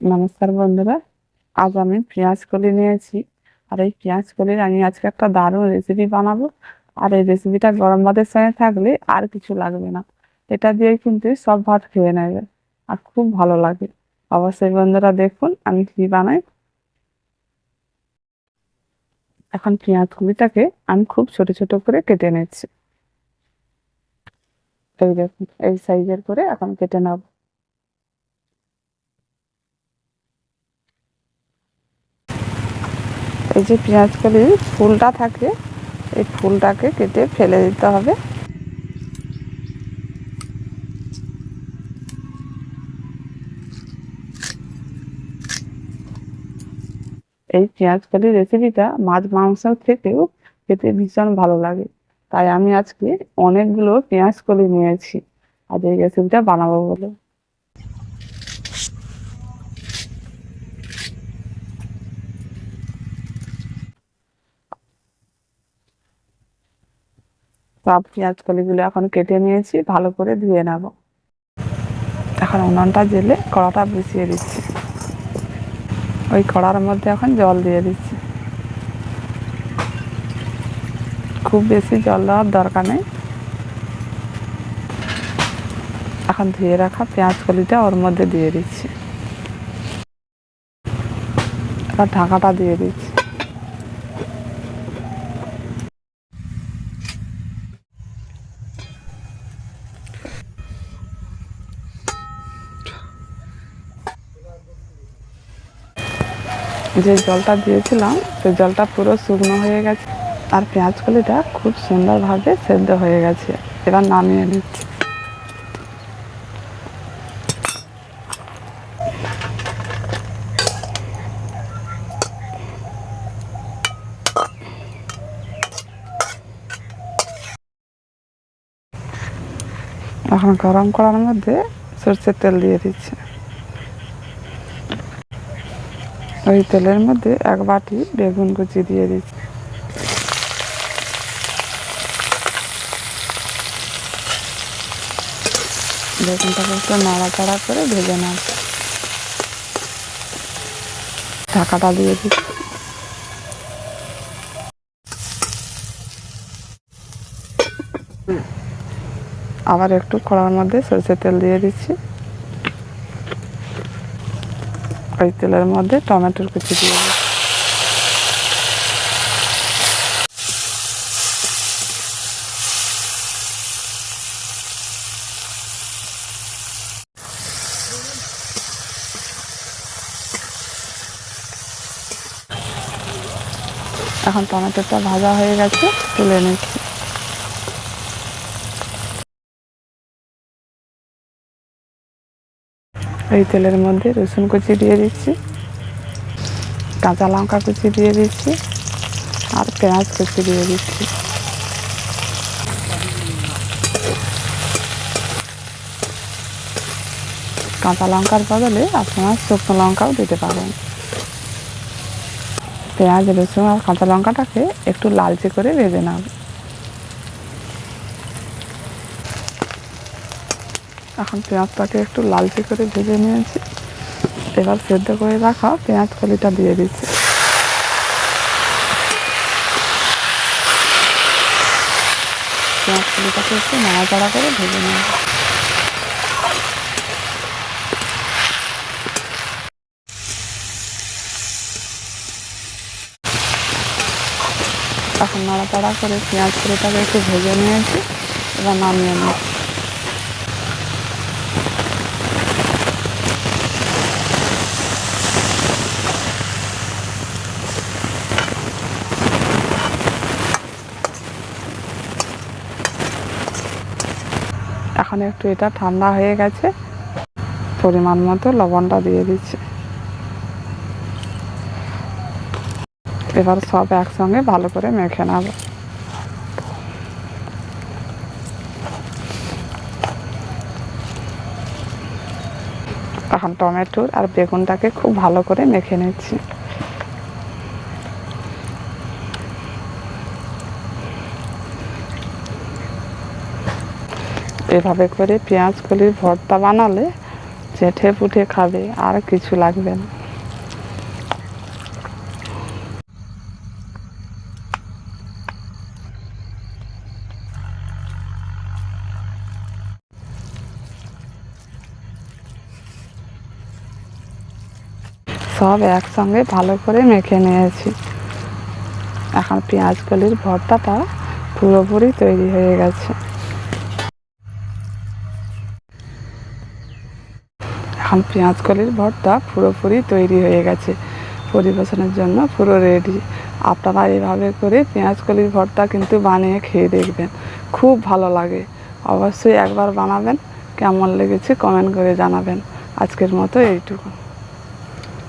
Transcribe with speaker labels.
Speaker 1: নমস্কার বন্ধুরা, আজ আমি পেঁয়াজ কলি নিয়েছি। আর এই পেঁয়াজ কলির আমি আজকে একটা দারুণ রেসিপি বানাবো। আর এই রেসিপিটা গরম ভাতের সঙ্গে থাকলে আর কিছু লাগবে না। এটা দিয়ে কিন্তু সব ভাত খেয়ে নেবে আর খুব ভালো লাগে। অবশ্যই বন্ধুরা দেখুন আমি কি বানাই। এখন পেঁয়াজ কলিটাকে আমি খুব ছোট ছোট করে কেটে নিচ্ছি। এই দেখুন, এই সাইজের করে এখন কেটে নেব। এই যে পেঁয়াজ কলির ফুলটা থাকে, এই ফুলটাকে কেটে ফেলে দিতে হবে। এই পেঁয়াজ কালির রেসিপিটা মাছ মাংস থেকেও খেতে ভীষণ ভালো লাগে। তাই আমি আজকে অনেকগুলো পেঁয়াজ কলি নিয়েছি আর এই রেসিপিটা বানাবো বলে। সব পেঁয়াজ কলিগুলো এখন কেটে নিয়েছি, ভালো করে ধুয়ে নেব। এখন উনুনটা জেলে কড়াটা বসিয়ে দিচ্ছি। ওই কড়ার মধ্যে এখন জল দিয়ে দিচ্ছি। খুব বেশি জল দেওয়ার দরকার নেই। এখন ধুয়ে রাখা পেঁয়াজ কলিটা ওর মধ্যে দিয়ে দিচ্ছি। এবার ঢাকাটা দিয়ে দিচ্ছি। যে জলটা দিয়েছিলাম সেই জলটা পুরো শুকনো হয়ে গেছে আর পেঁয়াজ কলিটা খুব সুন্দরভাবে সেদ্ধ হয়ে গেছে। এবার নামিয়ে নিচ্ছি। এখন গরম কড়ার মধ্যে সরষের তেল দিয়ে দিচ্ছি। ওই তেলের মধ্যে এক বাটি বেগুন কুচি দিয়ে দিচ্ছি। বেগুনটাকে একটু নাড়াচাড়া করে ভেজে নেব। ঢাকাটা দিয়ে দিচ্ছি। আবার একটু কড়ার মধ্যে সরষের তেল দিয়ে দিচ্ছি। ওই তেলের মধ্যে টমেটোর কুচি দিয়ে দিচ্ছি। এখন টমেটোটা ভাজা হয়ে গেছে, তুলে নিচ্ছি। এই তেলের মধ্যে রসুন কুচি দিয়ে দিচ্ছি, কাঁচা লঙ্কা কুচি দিয়ে দিচ্ছি আর পেঁয়াজ কুচি দিয়ে দিচ্ছি। কাঁচা লঙ্কার বদলে আপনারা শুকনো লঙ্কাও দিতে পারেন। পেঁয়াজ রসুন আর কাঁচা লঙ্কাটাকে একটু লালচে করে ভেজে নেব। এখন পেঁয়াজটাকে একটু লালচে করে ভেজে নিয়েছি। এবার সেদ্ধ করে রাখা পেঁয়াজ কলিটা দিয়ে দিচ্ছি। পেঁয়াজ কলিটাকে একটু নাড়াচাড়া করে ভেজে নেব। এখন নাড়াচাড়া করে পেঁয়াজ কলিটাকে একটু ভেজে নিয়েছি, এবার নামিয়ে নিচ্ছি। এখন একটু এটা ঠান্ডা হয়ে গেছে, পরিমাণ মতো লবণটা দিয়ে দিচ্ছি। এবার সব একসঙ্গে ভালো করে মেখে নেব। এখন টমেটোর আর বেগুনটাকে খুব ভালো করে মেখে নিচ্ছি। এভাবে করে পেঁয়াজ কলির ভর্তা বানালে চেটে পুটে খাবে, আর কিছু লাগবে না। সব একসঙ্গে ভালো করে মেখে নিয়েছি। এখন পেঁয়াজ কলির ভর্তাটা পুরোপুরি তৈরি হয়ে গেছে। এখন পেঁয়াজ কলির ভর্তা পুরোপুরি তৈরি হয়ে গেছে, পরিবেশনের জন্য পুরো রেডি। আপনারা এভাবে করে পেঁয়াজ কলির ভর্তা কিন্তু বানিয়ে খেয়ে দেখবেন, খুব ভালো লাগে। অবশ্যই একবার বানাবেন, কেমন লেগেছে কমেন্ট করে জানাবেন। আজকের মতো এইটুকু।